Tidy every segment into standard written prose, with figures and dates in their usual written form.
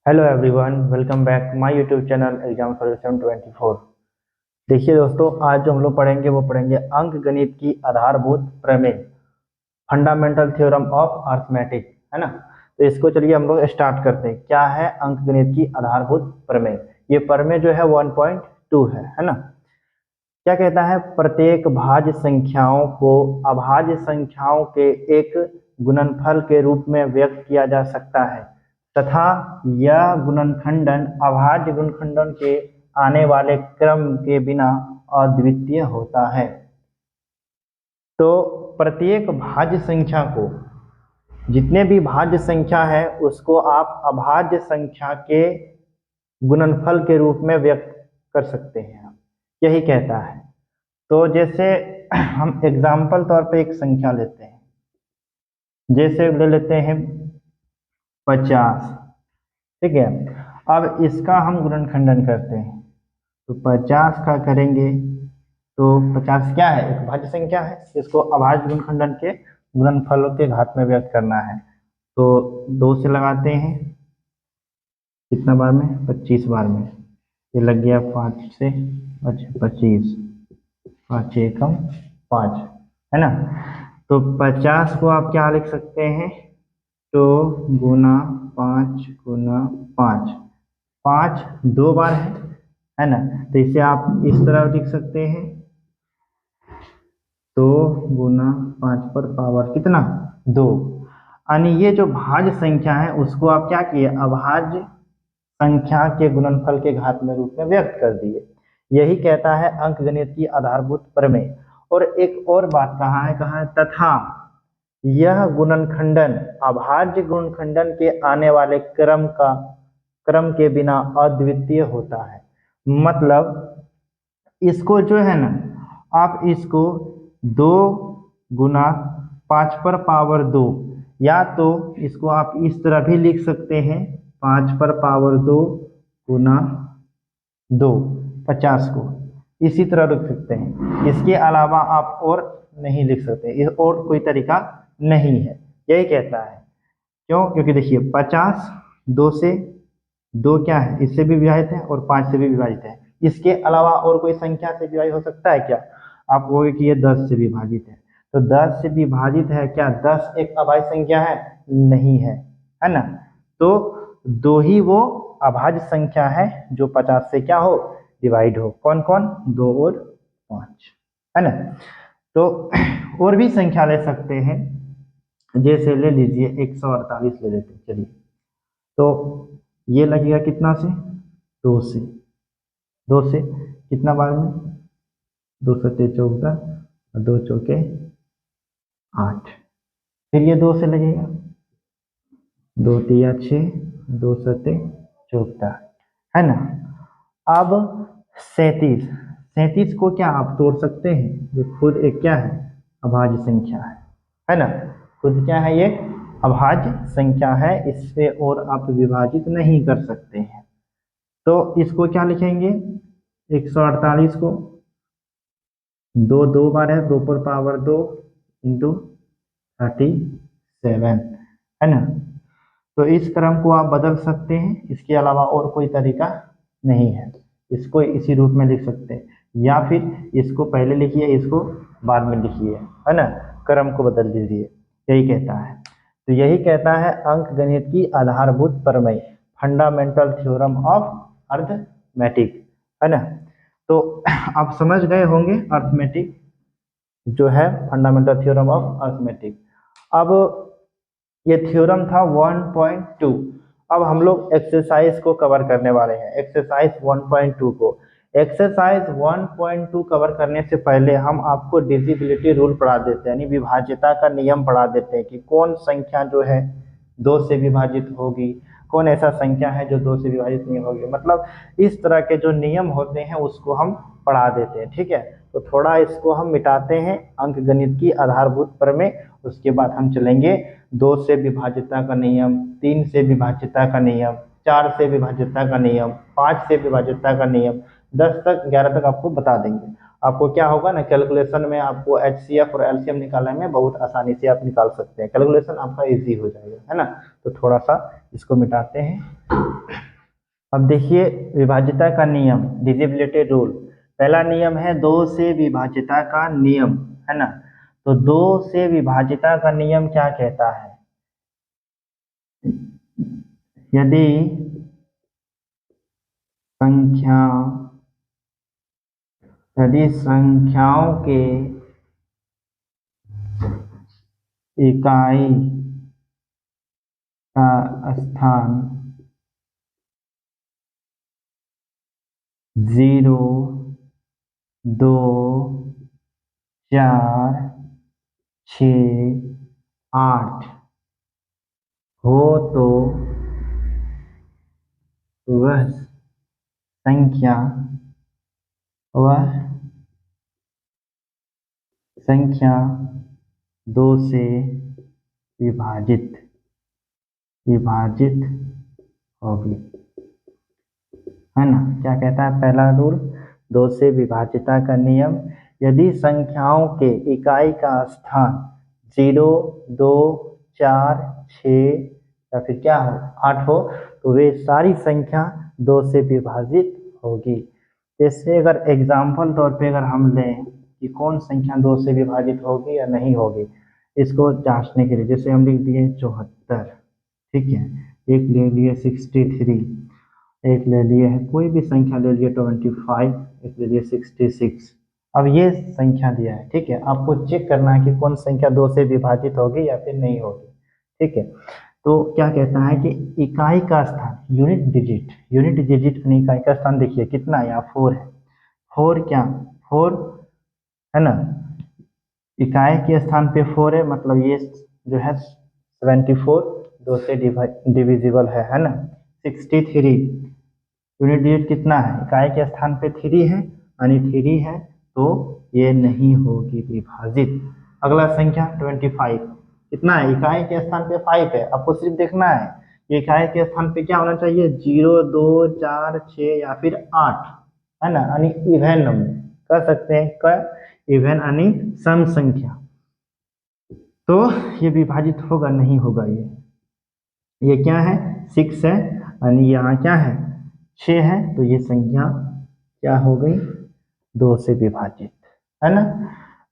Hello everyone, welcome back my YouTube channel exam solution 24। देखिए दोस्तों, आज जो हम लोग पढ़ेंगे वो पढ़ेंगे अंक गणित की आधारभूत प्रमेय, फंडामेंटल थ्योरम ऑफ अर्थमेटिक, है ना। तो इसको चलिए हम लोग स्टार्ट करते हैं। क्या है अंक गणित की आधारभूत प्रमेय? ये प्रमेय जो है 1.2 है ना। क्या कहता है? प्रत्येक भाज्य संख्याओं को अभाज्य संख्याओं के एक गुणनफल के रूप में व्यक्त किया जा सकता है तथा यह गुणनखंडन अभाज्य गुणनखंडन के आने वाले क्रम के बिना अद्वितीय होता है। तो प्रत्येक भाज्य संख्या को, जितने भी भाज्य संख्या है उसको आप अभाज्य संख्या के गुणनफल के रूप में व्यक्त कर सकते हैं, यही कहता है। तो जैसे हम एग्जाम्पल तौर पे एक संख्या लेते हैं, जैसे ले लेते हैं 50, ठीक है। अब इसका हम गुणनखंडन करते हैं, तो 50 का करेंगे तो 50 क्या है? एक भाज्य संख्या है, इसको अभाज्य गुणनखंडन के गुणनफलों के घात में व्यक्त करना है। तो 2 से लगाते हैं, कितना बार में? 25 बार में। ये लग गया 5 से 25, 5 एकम 5, है ना। तो 50 को आप क्या लिख सकते हैं? तो गुना 5 गुना 5, 5 2 बार है ना। तो इसे आप इस तरह लिख सकते हैं, तो गुना 5 पर पावर कितना? 2। यानी ये जो भाज्य संख्या है उसको आप क्या किए? अभाज्य संख्या के गुणनफल के घात में रूप में व्यक्त कर दिए। यही कहता है अंकगणित की आधारभूत प्रमेय। और एक और बात कहा है तथा यह गुणनखंडन अभाज्य गुणनखंडन के आने वाले क्रम के बिना अद्वितीय होता है। मतलब इसको जो है ना, आप इसको 2 गुना 5 पर पावर 2, या तो इसको आप इस तरह भी लिख सकते हैं, 5 पर पावर 2 गुना 2, 50 को इसी तरह लिख सकते हैं। इसके अलावा आप और नहीं लिख सकते, और कोई तरीका नहीं है, यही कहता है। क्यों? क्योंकि देखिए 50 2 से 2 क्या है? इससे भी विभाजित है और 5 से भी विभाजित है। इसके अलावा और कोई संख्या से विभाजित हो सकता है क्या? आप कहोगे कि ये 10 से विभाजित है, तो 10 से विभाजित है क्या? 10 एक अभाज्य संख्या है? नहीं है ना। तो 2 ही वो अभाज्य संख्या है जो 50 से क्या हो? डिवाइड हो। कौन कौन? 2 और 5, है ना। तो और भी संख्या ले सकते हैं, जैसे ले लीजिए 148 ले लेते हैं, चलिए। तो ये लगेगा कितना से? 2 से। 2 से कितना बार में? 2 सत्ते 14 और 2 चौके 8। फिर ये 2 से लगेगा, 2 तिया 6, 2 सत्ते 14, है ना। अब 37 को क्या आप तोड़ सकते हैं? ये खुद एक क्या है? अभाज्य संख्या है ना। खुद क्या है? ये अभाज्य संख्या है, इससे और आप विभाजित नहीं कर सकते हैं। तो इसको क्या लिखेंगे? 148 को 2 बार है, 2 पर पावर 2 इंटू 37, है ना। तो इस क्रम को आप बदल सकते हैं, इसके अलावा और कोई तरीका नहीं है। इसको इसी रूप में लिख सकते हैं, या फिर इसको पहले लिखिए, इसको बाद में लिखिए, है ना। क्रम को बदल दीजिए, यही कहता है। तो यही कहता है अंकगणित की आधारभूत प्रमेय, फंडामेंटल थ्योरम ऑफ अर्थमेटिक, है ना। तो आप समझ गए होंगे अर्थमेटिक जो है, फंडामेंटल थ्योरम ऑफ अर्थमेटिक। अब ये थ्योरम था 1.2। अब हम लोग एक्सरसाइज को कवर करने वाले हैं, एक्सरसाइज 1.2 को। एक्सरसाइज 1.2 कवर करने से पहले हम आपको डिविजिबिलिटी रूल पढ़ा देते हैं, यानी विभाज्यता का नियम पढ़ा देते हैं कि कौन संख्या जो है 2 से विभाजित होगी, कौन ऐसा संख्या है जो 2 से विभाजित नहीं होगी। मतलब इस तरह के जो नियम होते हैं उसको हम पढ़ा देते हैं, ठीक है। तो थोड़ा इसको हम मिटाते हैं, अंकगणित की आधारभूत प्रमेय। उसके बाद हम चलेंगे 2 से विभाज्यता का नियम, 3 से विभाज्यता का नियम, 4 से विभाज्यता का नियम, 5 से विभाज्यता का नियम, 10 तक 11 तक आपको बता देंगे। आपको क्या होगा ना, कैलकुलेशन में आपको HCF और LCM निकालने में बहुत आसानी से आप निकाल सकते हैं, कैलकुलेशन आपका इजी हो जाएगा, है ना। तो थोड़ा सा इसको मिटाते हैं। अब देखिए विभाज्यता का नियम, डिविजिबिलिटी रूल। पहला नियम है दो से विभाज्यता का नियम, है ना। तो दो से विभाज्यता का नियम क्या कहता है, यदि संख्याओं के इकाई का स्थान 0, 2, 4, 6, 8 हो तो वह संख्या दो से विभाजित होगी, है ना। क्या कहता है पहला रूल, दो से विभाज्यता का नियम, यदि संख्याओं के इकाई का स्थान 0, 2, 4, 6 या फिर क्या हो 8 हो तो वे सारी संख्या दो से विभाजित होगी। जैसे अगर एग्जाम्पल तौर पे अगर हम लें कि कौन संख्या दो से विभाजित होगी या नहीं होगी, इसको जांचने के लिए जैसे हम लिख दिए 74, ठीक है, एक ले लिए 63, एक ले लिए है कोई भी संख्या ले लिए 25, एक ले लिए 66। अब ये संख्या दिया है, ठीक है, आपको चेक करना है कि कौन संख्या दो से विभाजित होगी या फिर नहीं होगी, ठीक है। तो क्या कहता है कि इकाई का स्थान, यूनिट डिजिट यानी इकाई का स्थान देखिए कितना है, यहाँ 4 है, 4 है ना, इकाई के स्थान पे 4 है, मतलब ये जो है 74 दो से डिविजिबल है ना। 63 यूनिट डिजिट कितना है, इकाई के स्थान पे 3 है, यानी 3 है तो ये नहीं होगी विभाजित। अगला संख्या 25 कितना है, इकाई के स्थान पे 5 है, आपको सिर्फ देखना है ये इकाई के स्थान पे क्या होना चाहिए, 0, 2, 4, 6 या फिर 8, है ना, यानी इवन नंबर कर सकते हैं, इवन यानी सम संख्या। तो ये विभाजित होगा नहीं होगा, ये क्या है 6 है, यानी यहाँ क्या है 6 है, तो ये संख्या क्या हो गई दो से विभाजित, है ना।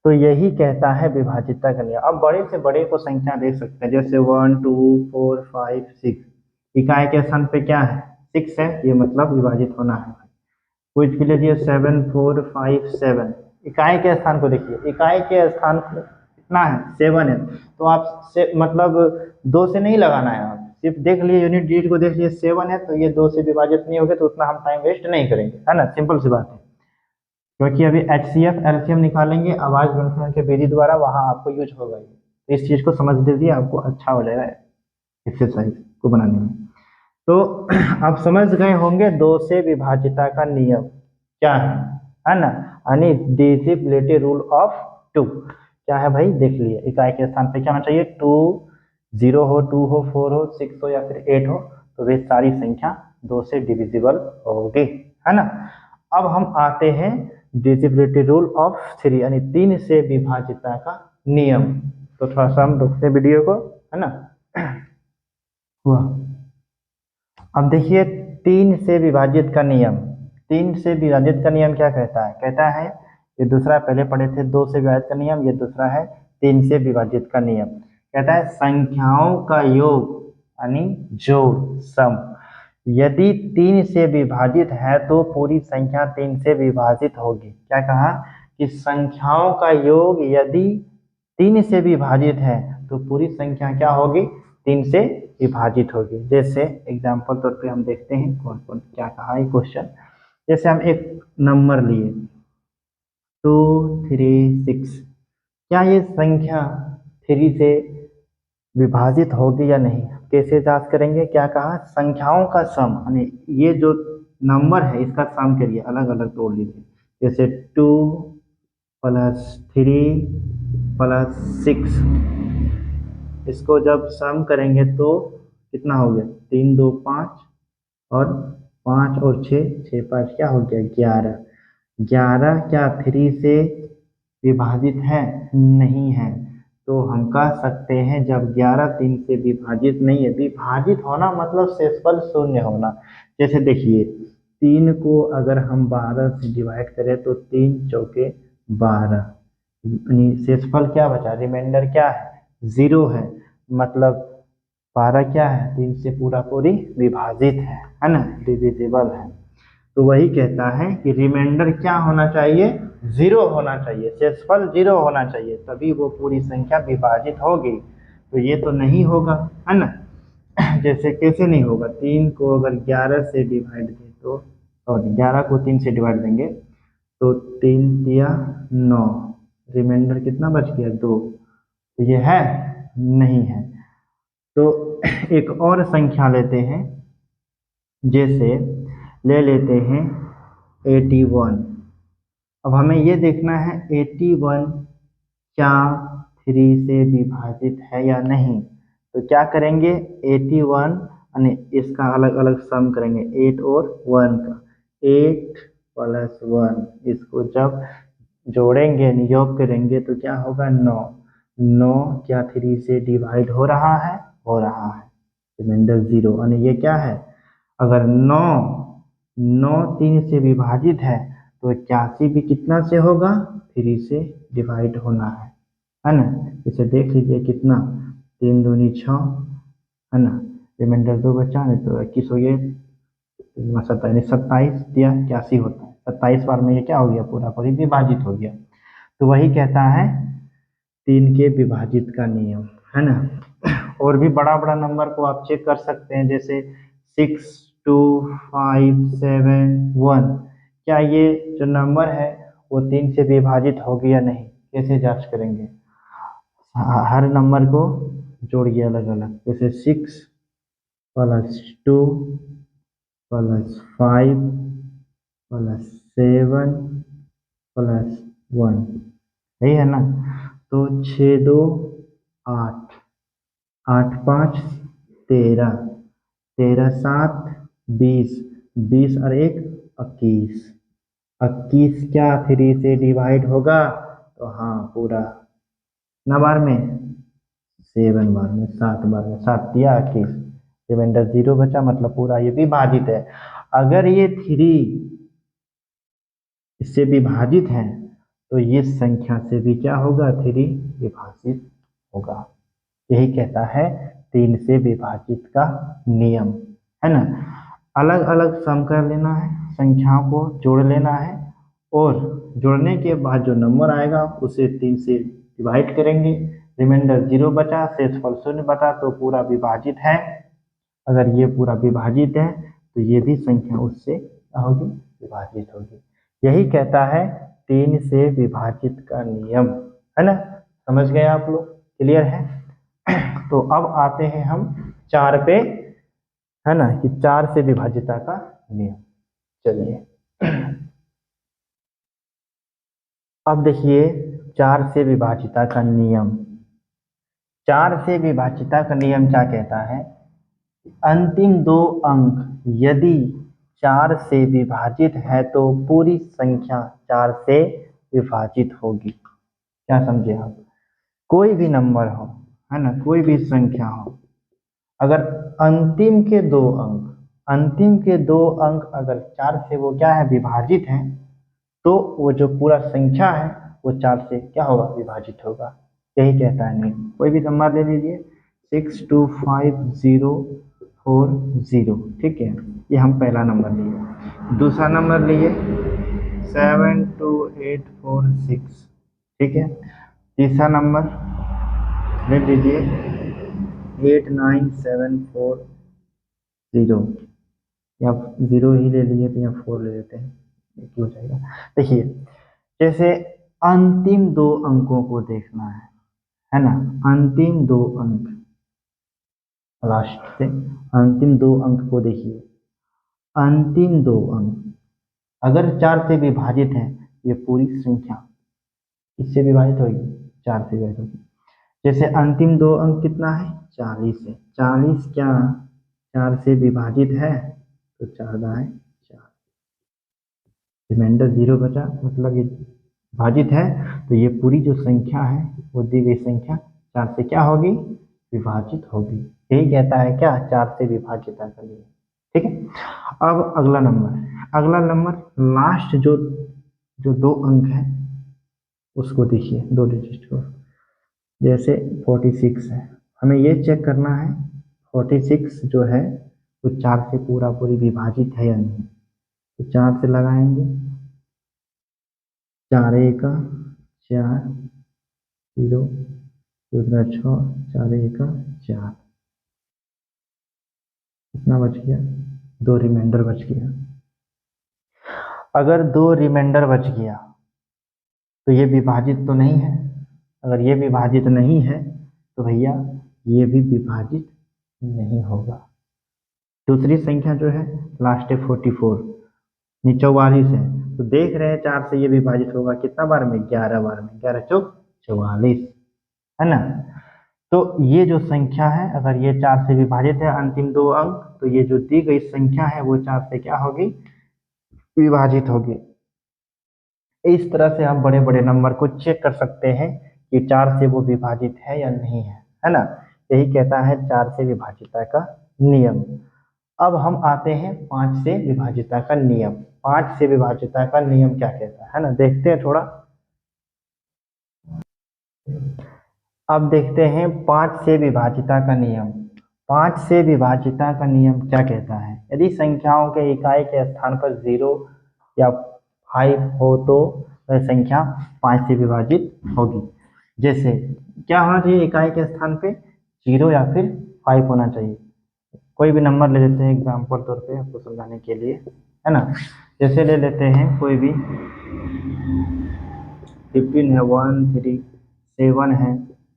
तो यही कहता है विभाजितता का नियम। अब बड़े से बड़े को संख्या देख सकते हैं, जैसे 1, 2, 4, 5, 6, इकाई के स्थान पे क्या है 6 है, ये मतलब विभाजित होना है। कुछ भी लीजिए 7, 4, 5, 7, इकाई के स्थान को देखिए, इकाई के स्थान कितना है 7 है, तो आप से मतलब 2 से नहीं लगाना है, आप सिर्फ देख लिए यूनिट डिजिट को देख लिए 7 है, तो ये 2 से विभाजित नहीं होगा, तो उतना हम टाइम वेस्ट नहीं करेंगे, है ना, सिंपल सी बात है। क्योंकि अभी HCF LCM निकालेंगे आवाज गुणनफल के विधि द्वारा, वहां आपको यूज होगा ये, तो इस चीज को समझ लीजिए, आपको अच्छा हो जाएगा एक्सरसाइज को बनाने में। तो आप समझ गए होंगे दो से विभाज्यता का नियम क्या है ना, यानी डिविजिबिलिटी रूल ऑफ 2 क्या है भाई, देख लिए इकाई के स्थान पे क्या होना चाहिए 2, 0 हो, 2 हो, 4 हो, 6 हो या फिर 8 हो, तो वे सारी संख्या दो से डिविजिबल होगी, है ना। अब हम आते हैं डिविजिबिलिटी रूल ऑफ 3 यानी 3 से विभाज्यता का नियम। तो थोड़ा सा हम रोकते हैं वीडियो को, है ना। हुआ, अब देखिए 3 से विभाजित का नियम, 3 से विभाजित का नियम क्या कहता है, कहता है ये दूसरा पहले पढ़े थे 2 से विभाजित का नियम, ये दूसरा है 3 से विभाजित का नियम। कहता है संख्याओं का योग यानी जोड़ सम यदि 3 से विभाजित है तो पूरी संख्या 3 से विभाजित होगी। क्या कहा कि संख्याओं का योग यदि 3 से विभाजित है तो पूरी संख्या क्या होगी 3 से विभाजित होगी। जैसे एग्जाम्पल तौर पे हम देखते हैं कौन कौन क्या कहा है क्वेश्चन। जैसे हम एक नंबर लिए 236, क्या ये संख्या 3 से विभाजित होगी या नहीं, कैसे जांच करेंगे। क्या कहा संख्याओं का सम यानी ये जो नंबर है इसका सम करिए, अलग अलग तोड़ लीजिए। जैसे 2 + 3 + 6, इसको जब सम करेंगे तो कितना हो गया 3, 2, 5 और 5 और 6, 6, 5 क्या हो गया 11। 11 क्या 3 से विभाजित है? नहीं है। तो हम कह सकते हैं जब 11 3 से विभाजित नहीं है, विभाजित होना मतलब शेषफल शून्य होना। जैसे देखिए 3 को अगर हम 12 से डिवाइड करें तो 3 चौके 12, यानी शेषफल क्या बचा, रिमाइंडर क्या है? 0 है। मतलब 12 क्या है? 3 से पूरा पूरी विभाजित है ना, डिविजिबल है। तो वही कहता है कि रिमाइंडर क्या होना चाहिए? 0 होना चाहिए, शेषफल 0 होना चाहिए, तभी वो पूरी संख्या विभाजित होगी। तो ये तो नहीं होगा, है ना। जैसे कैसे नहीं होगा? 3 को अगर 11 से डिवाइड दें तो, सॉरी 11 को 3 से डिवाइड देंगे तो 3 तिया 9, रिमाइंडर कितना बच गया? 2। तो ये है? नहीं है। तो एक और संख्या लेते हैं, जैसे ले लेते हैं 81। अब हमें ये देखना है 81 क्या 3 से विभाजित है या नहीं। तो क्या करेंगे? 81 यानी इसका अलग अलग सम करेंगे, 8 और 1 का। 8 प्लस 1, इसको जब जोड़ेंगे, योग करेंगे तो क्या होगा? 9। 9 क्या 3 से डिवाइड हो रहा है? हो रहा है। रिमाइंडर 0, यानी ये क्या है? अगर 9 9 3 से विभाजित है तो 81 भी कितना से होगा? 3 से डिवाइड होना है ना। इसे देख लीजिए कितना, 3 दूनी 6, है ना। रिमाइंडर 2 बचा नहीं तो 21 हो गया, 27, 27 या 81 होता है। 27 बार में ये क्या हो गया? पूरा पूरी विभाजित हो गया। तो वही कहता है 3 के विभाजित का नियम, है ना। और भी बड़ा बड़ा नंबर को आप चेक कर सकते हैं, जैसे 6 2 5 7 1, क्या ये जो नंबर है वो 3 से विभाजित होगी या नहीं? कैसे जांच करेंगे? हर नंबर को जोड़िए अलग अलग, जैसे 6 प्लस 2 प्लस 5 प्लस 7 प्लस 1, यही है ना। तो 6 2 8, 8 5 13, 13 7 20, 20 और 1 21, 21 क्या 3 से डिवाइड होगा? तो हाँ पूरा, कितना बार में? 7 बार में, 7 बार में, 7 दिया 21, रिमाइंडर 0 बचा, मतलब पूरा ये विभाजित है। अगर ये 3 इससे विभाजित है तो ये संख्या से भी क्या होगा? 3 विभाजित होगा। यही कहता है 3 से विभाजित का नियम, है ना। अलग अलग सम कर लेना है, संख्याओं को जोड़ लेना है, और जोड़ने के बाद जो नंबर आएगा उसे 3 से डिवाइड करेंगे, रिमाइंडर 0 बचा, शेषफल 0 बचा, तो पूरा विभाजित है। अगर ये पूरा विभाजित है तो ये भी संख्या उससे क्या होगी? विभाजित होगी। यही कहता है 3 से विभाजित का नियम, है ना। समझ गए आप लोग? क्लियर है? तो अब आते हैं हम 4 पे, है ना, कि 4 से विभाजिता का नियम। चलिए अब देखिए 4 से विभाजिता का नियम। 4 से विभाजिता का नियम क्या कहता है? अंतिम 2 अंक यदि 4 से विभाजित है तो पूरी संख्या 4 से विभाजित होगी। क्या समझे आप? कोई भी नंबर हो, है ना, कोई भी संख्या हो, अगर अंतिम के 2 अंक, अंतिम के 2 अंक अगर 4 से वो क्या है? विभाजित हैं, तो वो जो पूरा संख्या है वो 4 से क्या होगा? विभाजित होगा। यही कहता है नियम। कोई भी नंबर ले लीजिए, 6 2 5 0 4 0, ठीक है, ये हम पहला नंबर लिए। दूसरा नंबर लिए 7 2 8 4 6, ठीक है। तीसरा नंबर ले लीजिए 8 9 7 4 0, या 0 ही ले लिए तो यहाँ 4 ले लेते हैं, एक ही हो जाएगा। देखिए जैसे अंतिम 2 अंकों को देखना है ना, अंतिम 2 अंक, लास्ट से अंतिम 2 अंक को देखिए। अंतिम 2 अंक अगर 4 से विभाजित है, ये पूरी संख्या इससे विभाजित होगी, 4 से विभाजित होगी। जैसे अंतिम 2 अंक कितना है? 40 है। 40 क्या 4 से विभाजित है? तो 4 दाएं 4, रिमाइंडर 0 बचा, मतलब ये विभाजित है, तो ये पूरी जो संख्या है वो दी गई संख्या 4 से क्या होगी, विभाजित होगी। यही कहता है क्या, 4 से विभाजित करिए। ठीक है, अब अगला नंबर लास्ट जो जो 2 अंक है उसको देखिए, 2 डिजिट को। जैसे 46 है, हमें ये चेक करना है 46 जो है वो 4 से पूरी विभाजित है या नहीं। तो 4 से लगाएंगे, 4 1 4, 0 2 6, 4 1 4, कितना बच गया, 2 रिमाइंडर बच गया। अगर 2 रिमाइंडर बच गया तो ये विभाजित तो नहीं है। अगर ये विभाजित नहीं है तो भैया ये भी विभाजित नहीं होगा। दूसरी संख्या जो है लास्ट है 44, 44 है, तो देख रहे हैं 4 से ये विभाजित होगा कितना बार में, 11 बार में, 11 चौक 44, है ना। तो ये जो संख्या है अगर ये 4 से विभाजित है अंतिम 2 अंक, तो ये जो दी गई संख्या है वो 4 से क्या होगी, विभाजित होगी। इस तरह से हम बड़े बड़े नंबर को चेक कर सकते हैं कि 4 से वो विभाजित है या नहीं है ना। यही कहता है 4 से विभाजिता का नियम। अब हम आते हैं 5 से विभाजिता का नियम। 5 से विभाजिता का नियम क्या कहता है ना, देखते हैं थोड़ा। अब देखते हैं 5 से विभाजिता का नियम। 5 से विभाजिता का नियम क्या कहता है, यदि संख्याओं के इकाई के स्थान पर 0 या 5 हो तो वह संख्या 5 से विभाजित होगी। जैसे क्या होना चाहिए, इकाई के स्थान पे 0 या फिर 5 होना चाहिए। कोई भी नंबर ले लेते हैं एग्जाम्पल तौर पे आपको समझाने के लिए, है ना। जैसे ले लेते हैं कोई भी 15 है, 1 3 7 है,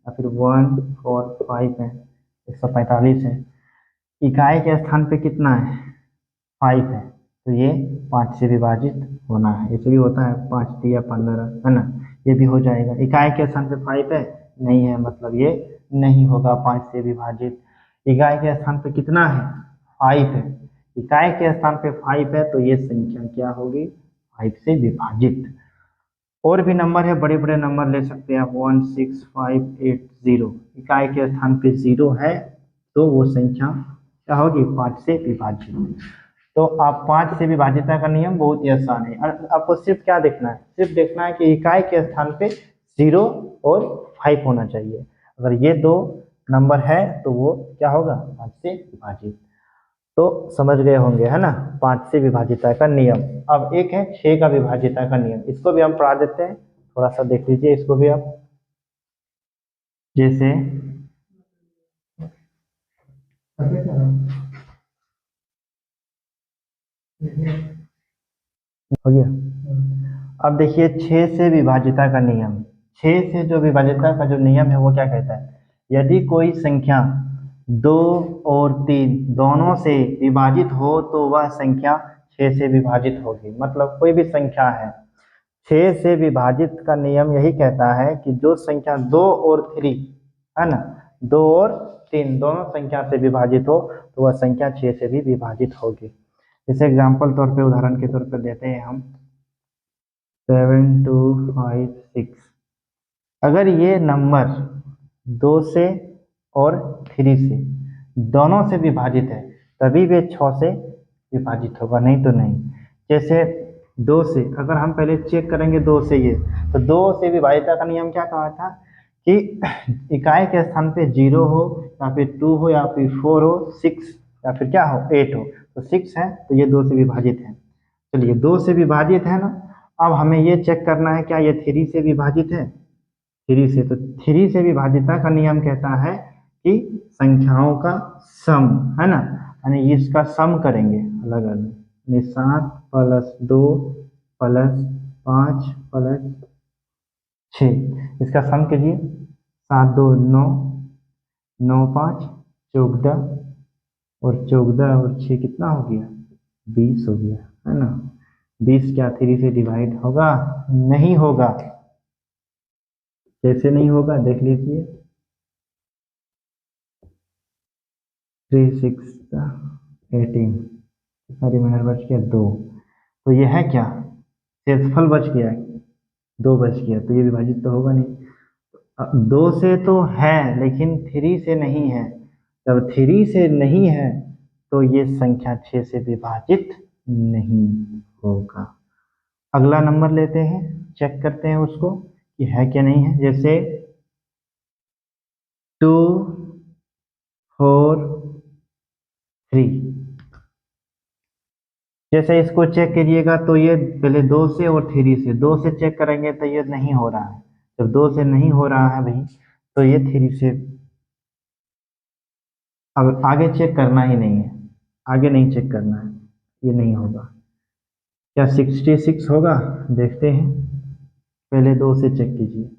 या फिर 1 4 5 है, 145 है। इकाई के स्थान पे कितना है, 5 है, तो ये 5 से विभाजित होना है। ऐसे भी होता है 5 दिया 15, है ना, ये भी हो जाएगा। इकाई के स्थान पे 5 है, नहीं है, मतलब ये नहीं होगा 5 से विभाजित। इकाई के स्थान पे कितना है, 5 है, इकाई के स्थान पे 5 है, तो ये संख्या क्या होगी, 5 से विभाजित। और भी नंबर है, बड़े बड़े नंबर ले सकते हैं आप, 1 6 5 8 0, इकाई के स्थान पे 0 है तो वो संख्या क्या होगी, 5 से विभाजित। तो आप 5 से विभाजिता का नियम बहुत ही आसान है। आपको सिर्फ क्या देखना है, सिर्फ देखना है कि इकाई के स्थान पे 0 और 5 होना चाहिए। अगर ये 2 नंबर है तो वो क्या होगा, 5 से विभाजित। तो समझ गए होंगे, है ना, 5 से विभाजिता का नियम। अब एक है 6 का विभाजिता का नियम, इसको भी हम पढ़ा देते हैं, थोड़ा सा देख लीजिए इसको भी आप। जैसे हो गया। अब देखिए 6 से विभाजिता का नियम। 6 से जो विभाजिता का जो नियम है वो क्या कहता है, यदि कोई संख्या 2 और 3 दोनों से विभाजित हो तो वह संख्या 6 से विभाजित होगी। मतलब कोई भी संख्या है, 6 से विभाजित का नियम यही कहता है कि जो संख्या 2 और 3, है ना, 2 और 3 दोनों संख्या से विभाजित हो तो वह संख्या 6 से भी विभाजित होगी। जैसे एग्जाम्पल तौर पे, उदाहरण के तौर पे देते हैं हम 7 2 5 6। अगर ये नंबर 2 से और 3 से दोनों से विभाजित है तभी वे 6 से विभाजित होगा, नहीं तो नहीं। जैसे 2 से, अगर हम पहले चेक करेंगे 2 से ये, तो 2 से विभाजिता का नियम क्या कहा था कि इकाई के स्थान पे 0 हो या फिर 2 हो या फिर 4 हो, 6 या फिर क्या हो, 8 हो। तो 6 है तो ये 2 से विभाजित है। चलिए 2 से विभाजित है ना, अब हमें ये चेक करना है क्या ये 3 से विभाजित है, 3 से। तो 3 से विभाजिता का नियम कहता है कि संख्याओं का सम, है ना, यानी इसका सम करेंगे अलग अलग, 7 + 2 + 5 + 6, इसका सम कीजिए। 7 2 9, 9 5 14, और 14 और 6 कितना हो गया, 20 हो गया, है ना। 20 क्या 3 से डिवाइड होगा, नहीं होगा। कैसे नहीं होगा, देख लीजिए। 3 6 18, कितना रिमाइंडर बच गया, 2। तो ये है क्या, शेषफल बच गया, 2 बच गया, तो ये विभाजित तो होगा नहीं। 2 से तो है लेकिन 3 से नहीं है। जब 3 से नहीं है तो ये संख्या 6 से विभाजित नहीं होगा। अगला नंबर लेते हैं, चेक करते हैं उसको कि है क्या नहीं है। जैसे 2 4 3, जैसे इसको चेक करिएगा तो ये पहले 2 से और 3 से, 2 से चेक करेंगे तो ये नहीं हो रहा है। जब 2 से नहीं हो रहा है भाई तो ये 3 से, अब आगे चेक करना ही नहीं है, आगे नहीं चेक करना है, ये नहीं होगा। क्या 66 होगा? देखते हैं, पहले 2 से चेक कीजिए।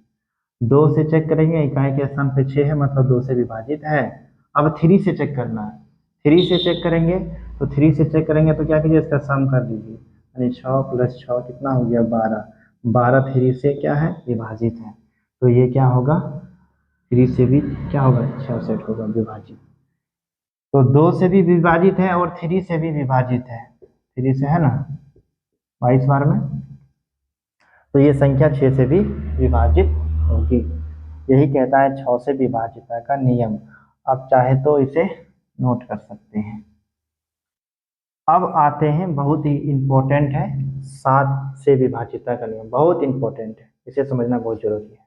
2 से चेक करेंगे, इकाई के स्थान पे 6 है मतलब 2 से विभाजित है। अब 3 से चेक करना है, 3 से चेक करेंगे तो 3 से चेक करेंगे तो क्या कीजिए, इसका सम कर दीजिए, यानी 6 + 6 कितना हो गया, 12। 12 3 से क्या है, विभाजित है, तो ये क्या होगा, 3 से भी क्या होगा, 66 होगा विभाजित। तो 2 से भी विभाजित है और 3 से भी विभाजित है, 3 से है ना 22 बार में, तो ये संख्या 6 से भी विभाजित होगी। यही कहता है 6 से विभाजिता का नियम। आप चाहे तो इसे नोट कर सकते हैं। अब आते हैं, बहुत ही इंपॉर्टेंट है, 7 से विभाजिता का नियम, बहुत इंपॉर्टेंट है, इसे समझना बहुत जरूरी है।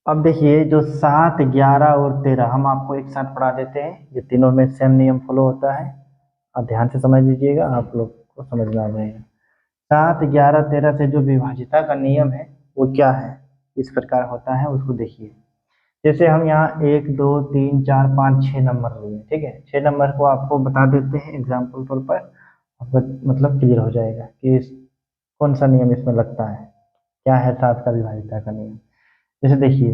अब देखिए, जो 7, 11 और 13 हम आपको एक साथ पढ़ा देते हैं, ये तीनों में सेम नियम फॉलो होता है। आप ध्यान से समझ लीजिएगा, आप लोग को समझना रहेगा। 7, 11, 13 से जो विभाजिता का नियम है वो क्या है, इस प्रकार होता है, उसको देखिए। जैसे हम यहाँ 1 2 3 4 5 6 नंबर लिए, ठीक है, 6 नंबर को आपको बता देते हैं एग्जाम्पल तौर पर, आपको मतलब क्लियर हो जाएगा कि कौन सा नियम इसमें लगता है, क्या है 7 का विभाजिता का नियम। जैसे देखिए,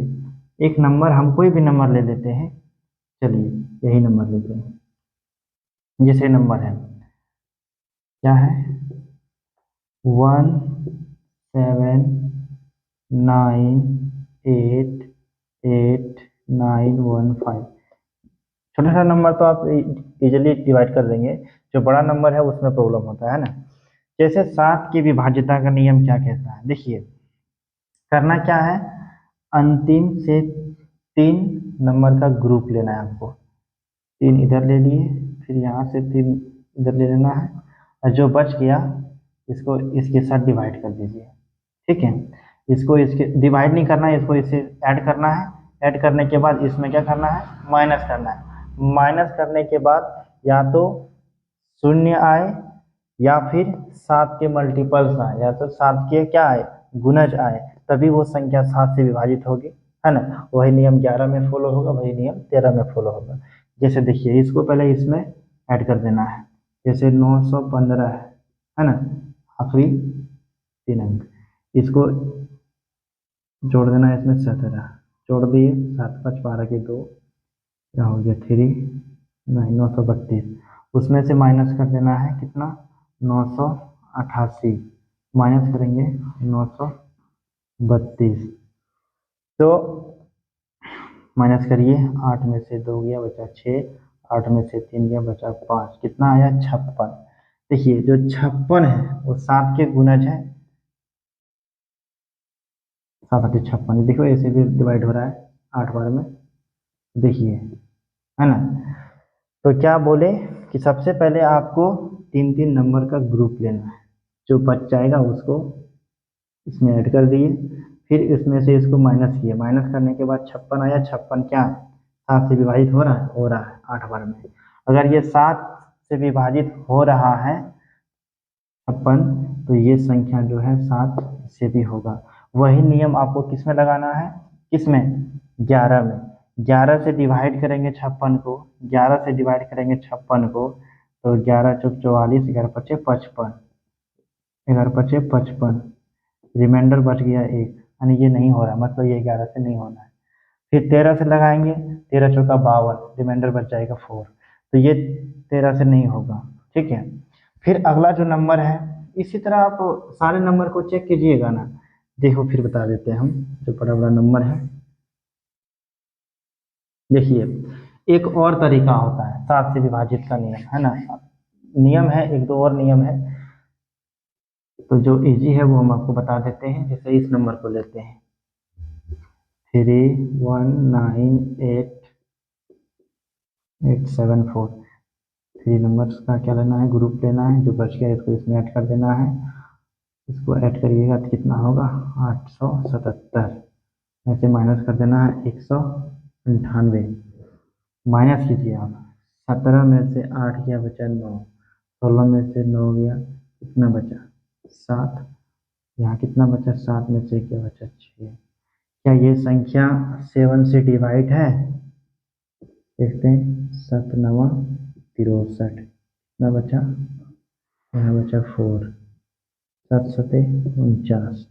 एक नंबर, हम कोई भी नंबर ले लेते हैं, चलिए यही नंबर लेते हैं। जैसे नंबर है, क्या है, 1 7 9 8 8 9 1 5। छोटा छोटा नंबर तो आप इजीली डिवाइड कर देंगे, जो बड़ा नंबर है उसमें प्रॉब्लम होता है ना। जैसे 7 की विभाज्यता का नियम क्या कहता है, देखिए करना क्या है, अंतिम से 3 नंबर का ग्रुप लेना है आपको। 3 इधर ले लिए, फिर यहाँ से 3 इधर ले लेना है, और जो बच गया इसको इसके साथ डिवाइड कर दीजिए, ठीक है। इसको इसके डिवाइड नहीं करना है, इसको इससे ऐड करना है। ऐड करने के बाद इसमें क्या करना है, माइनस करना है। माइनस करने के बाद या तो 0 आए या फिर 7 के मल्टीपल्स आए, या तो 7 के क्या आए, गुणज आए, तभी वो संख्या 7 से विभाजित होगी, है ना। वही नियम 11 में फॉलो होगा, वही नियम 13 में फॉलो होगा। जैसे देखिए, इसको पहले इसमें ऐड कर देना है, जैसे 915 है ना, आखिरी 3 अंक, इसको जोड़ देना है इसमें 17, जोड़ दिए, 7 5 12 के 2, क्या हो गया 3 9 932, उसमें से माइनस कर देना है कितना, 988, माइनस करेंगे 932, तो माइनस करिए, 8 में से 2 गया बचा 6, 8 में से 3 गया बचा 5, कितना आया 56। देखिए जो 56 है वो 7 के गुणज है, 7 8 56, देखो ऐसे भी डिवाइड हो रहा है 8 बार में, देखिए, है ना। तो क्या बोले कि सबसे पहले आपको 3 नंबर का ग्रुप लेना है, जो बच जाएगा उसको इसमें ऐड कर दिए, फिर इसमें से इसको माइनस किया, माइनस करने के बाद 56 आया, 56 क्या है, 7 से विभाजित हो रहा है, 8 बार में। अगर ये 7 से विभाजित हो रहा है 56, तो ये संख्या जो है 7 से भी होगा। वही नियम आपको किस में लगाना है, किसमें, 11 में। 11 से डिवाइड करेंगे 56 को, 11 से डिवाइड करेंगे 56 को, तो 11 चौक 44, 11 पचे 55, 11 पचे 55, रिमाइंडर बच गया 1, यानी ये नहीं हो रहा, मतलब ये 11 से नहीं होना है। फिर 13 से लगाएंगे, 13 चौका 52, रिमाइंडर बच जाएगा 4, तो ये 13 से नहीं होगा, ठीक है। फिर अगला जो नंबर है, इसी तरह आप सारे नंबर को चेक कीजिएगा ना, देखो फिर बता देते हैं हम, जो बड़ा बड़ा नंबर है। देखिए, एक और तरीका होता है 7 से विभाजित का नियम, है ना, नियम है, एक दो और नियम है। तो जो इजी है वो हम आपको बता देते हैं। जैसे इस नंबर को लेते हैं 3198874। 3 नंबर्स का क्या लेना है, ग्रुप लेना है। जो बच गया इसको इसमें ऐड कर देना है। इसको ऐड करिएगा तो कितना होगा 877 में से माइनस कर देना है 198। माइनस कीजिए आप 17 में से 8 गया बचा 9, 16 में से 9 गया कितना बचा 7, यहाँ कितना बचा 7 में से क्या बचा 6। क्या ये संख्या 7 से डिवाइड है? देखते हैं 7 9 63 कितना बचा, यहाँ बचा 4, 7 7 49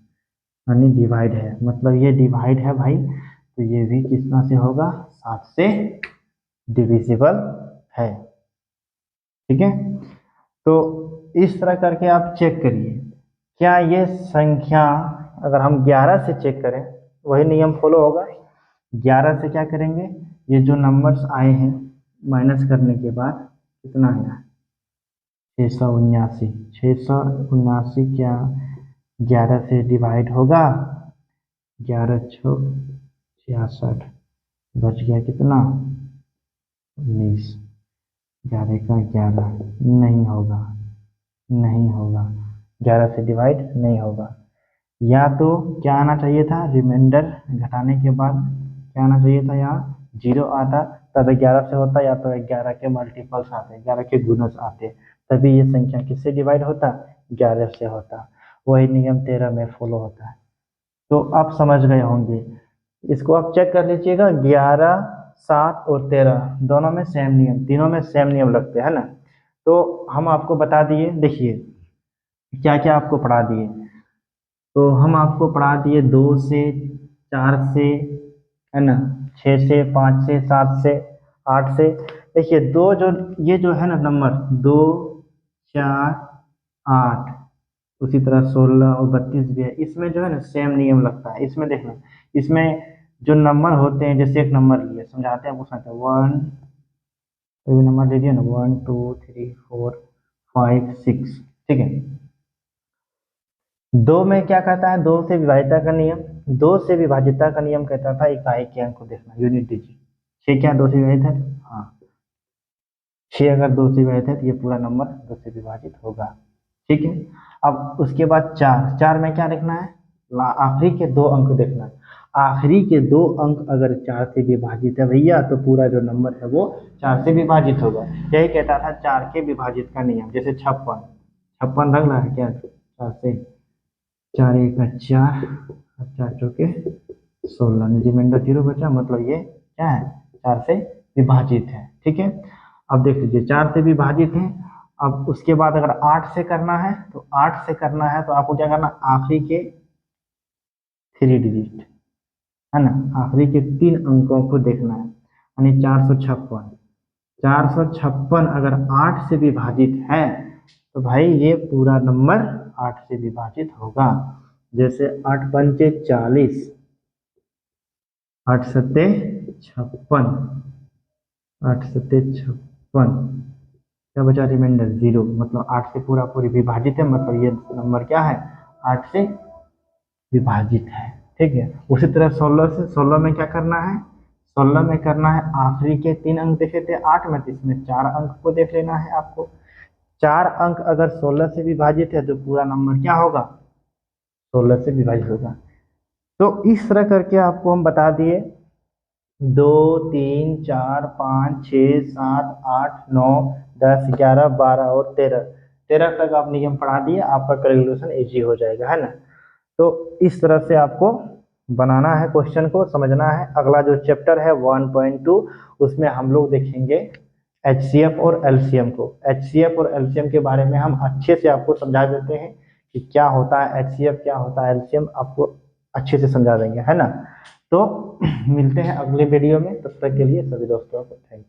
यानी डिवाइड है, मतलब ये डिवाइड है भाई। तो ये भी कितना से होगा 7 से डिविजिबल है। ठीक है, तो इस तरह करके आप चेक करिए। क्या ये संख्या अगर हम 11 से चेक करें वही नियम फॉलो होगा। 11 से क्या करेंगे, ये जो नंबर्स आए हैं माइनस करने के बाद कितना आया 679। 679 क्या 11 से डिवाइड होगा, 11 छो 66, बच गया कितना 19। 11 का 11 नहीं होगा, नहीं होगा, 11 से डिवाइड नहीं होगा। या तो क्या आना चाहिए था, रिमाइंडर घटाने के बाद क्या आना चाहिए था, यहाँ 0 आता तब 11 से होता, या तो 11 के मल्टीपल्स आते, 11 के गुणज आते, तभी ये संख्या किससे डिवाइड होता 11 से होता। वही नियम 13 में फॉलो होता है। तो आप समझ गए होंगे। इसको आप चेक कर लीजिएगा, 11 7 और 13 दोनों में सेम नियम, तीनों में सेम नियम लगते हैं ना। तो हम आपको बता दिए, देखिए क्या क्या आपको पढ़ा दिए। तो हम आपको पढ़ा दिए 2 से 4 से, है ना, 6 से 5 से 7 से 8 से। देखिए दो जो ये जो है ना नंबर 2 4 8, उसी तरह 16 और 32 भी है, इसमें जो है ना सेम नियम लगता है। इसमें देखना, इसमें जो नंबर होते हैं, जैसे एक नंबर लिए समझाते हैं, पूछना था 1, कोई नंबर दे दिया ना 1 2 3 4 5 6, ठीक है। 2 में क्या कहता है, 2 से विभाजिता का नियम, 2 से विभाजिता का नियम कहता था इकाई के अंक को देखना, यूनिट डिजिट। 6 क्या 2 से विभाजित है, हाँ 6 अगर 2 से विभाजित है तो ये पूरा नंबर 2 से विभाजित होगा। ठीक है, अब उसके बाद 4, 4 में क्या देखना है, आखिरी के 2 अंक देखना है। आखिरी के 2 अंक अगर 4 से विभाजित है भैया, तो पूरा जो नंबर है वो 4 से विभाजित होगा। यही कहता था 4 के विभाजित का नियम। जैसे 56, 56 रख रहा है क्या 4 से, 4 1 4 और 4 चौके 16, रिमाइंडर 0 बचा, मतलब ये क्या है 4 से विभाजित है। ठीक है, अब देख लीजिए 4 से विभाजित है। अब उसके बाद अगर 8 से करना है, तो 8 से करना है तो आपको क्या करना, आखिरी के 3 डिजिट, है ना, आखिरी के 3 अंकों को देखना है, यानी 456। 456 अगर 8 से विभाजित है तो भाई ये पूरा नंबर 8 से विभाजित होगा। जैसे 8 पंचे 40, 8 सत्ते 56, 8 सत्ते 56, क्या बचा रिमाइंडर 0, मतलब 8 से पूरा पूरी विभाजित है, मतलब ये नंबर क्या है 8 से विभाजित है। ठीक है, उसी तरह 16 से, 16 में क्या करना है, 16 में करना है आखिरी के 3 अंक देखे थे 8 में, तो इसमें 4 अंक को देख लेना है आपको। 4 अंक अगर 16 से विभाजित है तो पूरा नंबर क्या होगा 16 से विभाजित होगा। तो इस तरह करके आपको हम बता दिए 2 3 4 5 6 7 8 9 10 11 12 और 13 तक आप नियम पढ़ा दिए, आपका कैलकुलेशन इजी हो जाएगा, है ना। तो इस तरह से आपको बनाना है, क्वेश्चन को समझना है। अगला जो चैप्टर है 1.2, उसमें हम लोग देखेंगे HCF और LCM को। HCF और LCM के बारे में हम अच्छे से आपको समझा देते हैं कि क्या होता है HCF, क्या होता है LCM, आपको अच्छे से समझा देंगे, है ना। तो मिलते हैं अगले वीडियो में, तब तक के लिए सभी दोस्तों को थैंक यू।